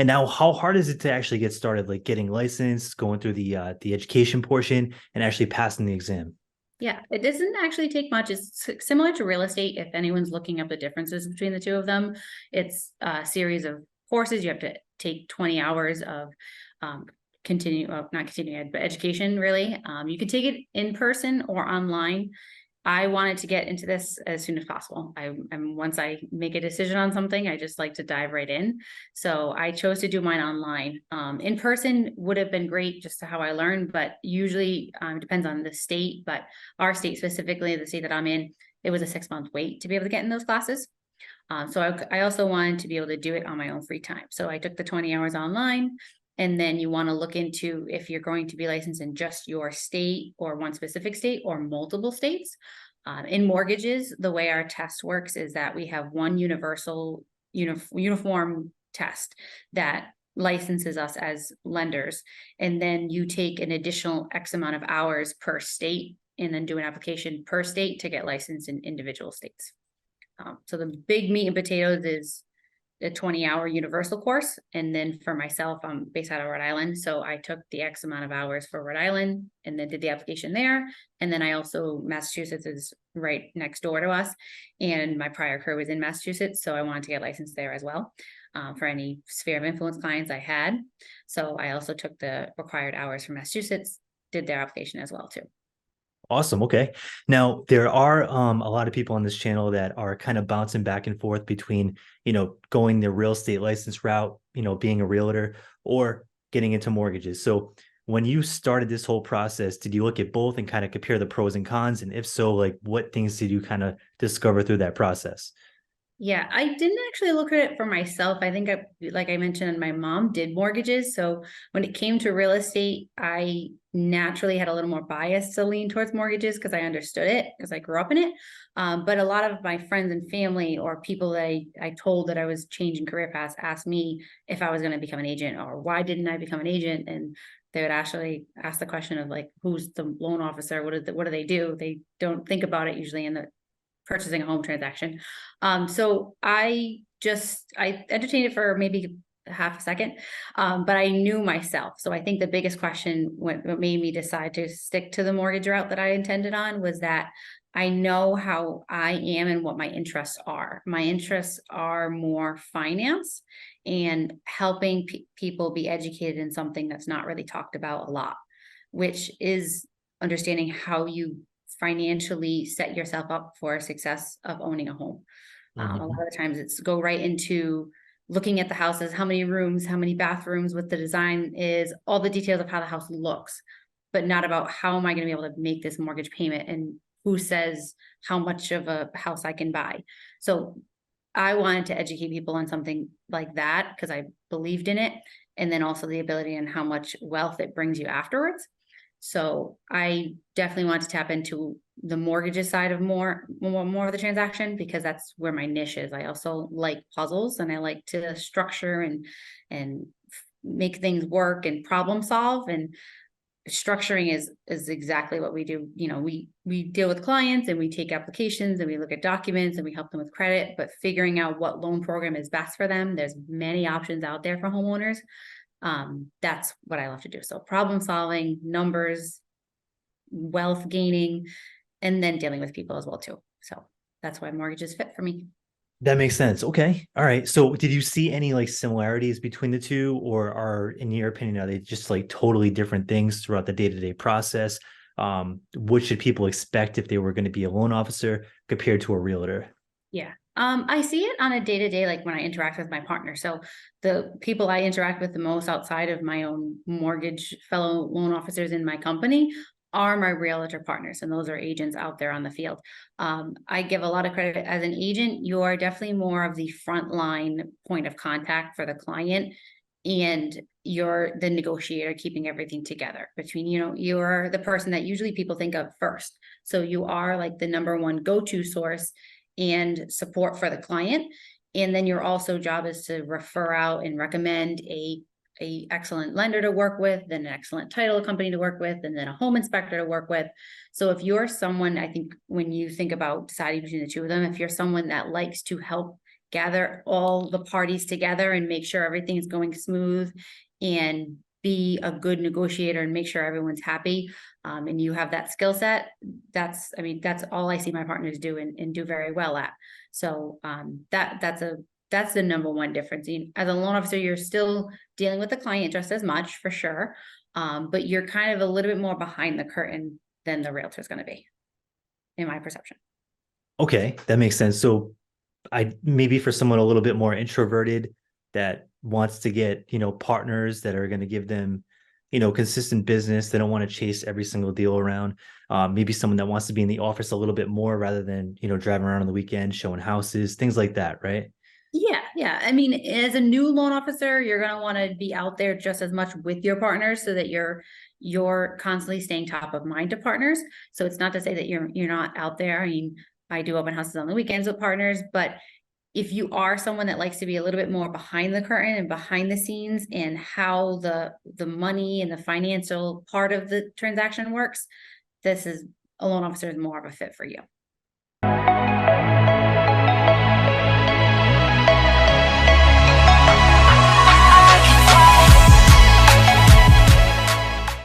And now, how hard is it to actually get started, like getting licensed, going through the education portion, and actually passing the exam? Yeah, it doesn't actually take much. It's similar to real estate. If anyone's looking up the differences between the two of them, it's a series of courses. You have to take 20 hours of not continuing ed, but education really. You can take it in person or online. I wanted to get into this as soon as possible. I'm once I make a decision on something, I just like to dive right in. So I chose to do mine online. In person would have been great just to how I learned, but usually depends on the state. But our state specifically, the state that I'm in, it was a 6 month wait to be able to get in those classes. So I also wanted to be able to do it on my own free time. So I took the 20 hours online. And then you want to look into if you're going to be licensed in just your state or one specific state or multiple states. In mortgages, the way our test works is that we have one universal uniform test that licenses us as lenders. And then you take an additional X amount of hours per state and then do an application per state to get licensed in individual states. So the big meat and potatoes is a 20-hour universal course. And then for myself, I'm based out of Rhode Island. So I took the X amount of hours for Rhode Island and then did the application there. And then I also, Massachusetts is right next door to us. And my prior career was in Massachusetts. So I wanted to get licensed there as well for any sphere of influence clients I had. So I also took the required hours from Massachusetts, did their application as well too. Awesome. Okay. Now there are a lot of people on this channel that are kind of bouncing back and forth between, going the real estate license route, being a realtor or getting into mortgages. So when you started this whole process, did you look at both and kind of compare the pros and cons? And if so, like what things did you kind of discover through that process? Yeah, I didn't actually look at it for myself. I think like I mentioned, my mom did mortgages. So when it came to real estate, I naturally had a little more bias to lean towards mortgages because I understood it because I grew up in it. But a lot of my friends and family or people that I told that I was changing career paths asked me if I was going to become an agent or why didn't I become an agent? And they would actually ask the question of like, who's the loan officer? What do they do? They don't think about it usually in the purchasing a home transaction. So I entertained it for maybe half a second, but I knew myself. So I think the biggest question, what made me decide to stick to the mortgage route that I intended on was that I know how I am and what my interests are. My interests are more finance and helping people be educated in something that's not really talked about a lot, which is understanding how you financially set yourself up for success of owning a home. A lot Mhm. of the times it's go right into looking at the houses, how many rooms, how many bathrooms, what the design is, all the details of how the house looks, but not about how am I going to be able to make this mortgage payment and who says how much of a house I can buy. So I wanted to educate people on something like that because I believed in it. And then also the ability and how much wealth it brings you afterwards. So I definitely want to tap into the mortgages side of more of the transaction because that's where my niche is. I also like puzzles and I like to structure and make things work and problem solve, and structuring is exactly what we do. We deal with clients and we take applications and we look at documents and we help them with credit, but figuring out what loan program is best for them. There's many options out there for homeowners. That's what I love to do. So problem solving, numbers, wealth gaining, and then dealing with people as well too. So that's why mortgages fit for me. That makes sense. Okay. All right. So did you see any like similarities between the two, or are, in your opinion, are they just like totally different things throughout the day-to-day process? What should people expect if they were going to be a loan officer compared to a realtor? Yeah. I see it on a day-to-day, like when I interact with my partner. So the people I interact with the most outside of my own mortgage fellow loan officers in my company are my realtor partners, and those are agents out there on the field. I give a lot of credit as an agent. You are definitely more of the frontline point of contact for the client, and you're the negotiator keeping everything together between, you're the person that usually people think of first. So you are like the number one go-to source and support for the client. And then your also job is to refer out and recommend a excellent lender to work with, then an excellent title company to work with, and then a home inspector to work with. So if you're someone, I think when you think about deciding between the two of them, if you're someone that likes to help gather all the parties together and make sure everything's going smooth and be a good negotiator and make sure everyone's happy. And you have that skill set. That's, I mean, that's all I see my partners do and do very well at. So that's the number one difference. As a loan officer, you're still dealing with the client just as much, for sure. But you're kind of a little bit more behind the curtain than the realtor is going to be, in my perception. Okay, that makes sense. So I maybe for someone a little bit more introverted that wants to get, partners that are going to give them, consistent business. They don't want to chase every single deal around. Maybe someone that wants to be in the office a little bit more rather than, driving around on the weekend, showing houses, things like that, right? Yeah. I mean, as a new loan officer, you're going to want to be out there just as much with your partners so that you're constantly staying top of mind to partners. So it's not to say that you're not out there. I mean, I do open houses on the weekends with partners, but if you are someone that likes to be a little bit more behind the curtain and behind the scenes and how the money and the financial part of the transaction works, this is a loan officer is more of a fit for you.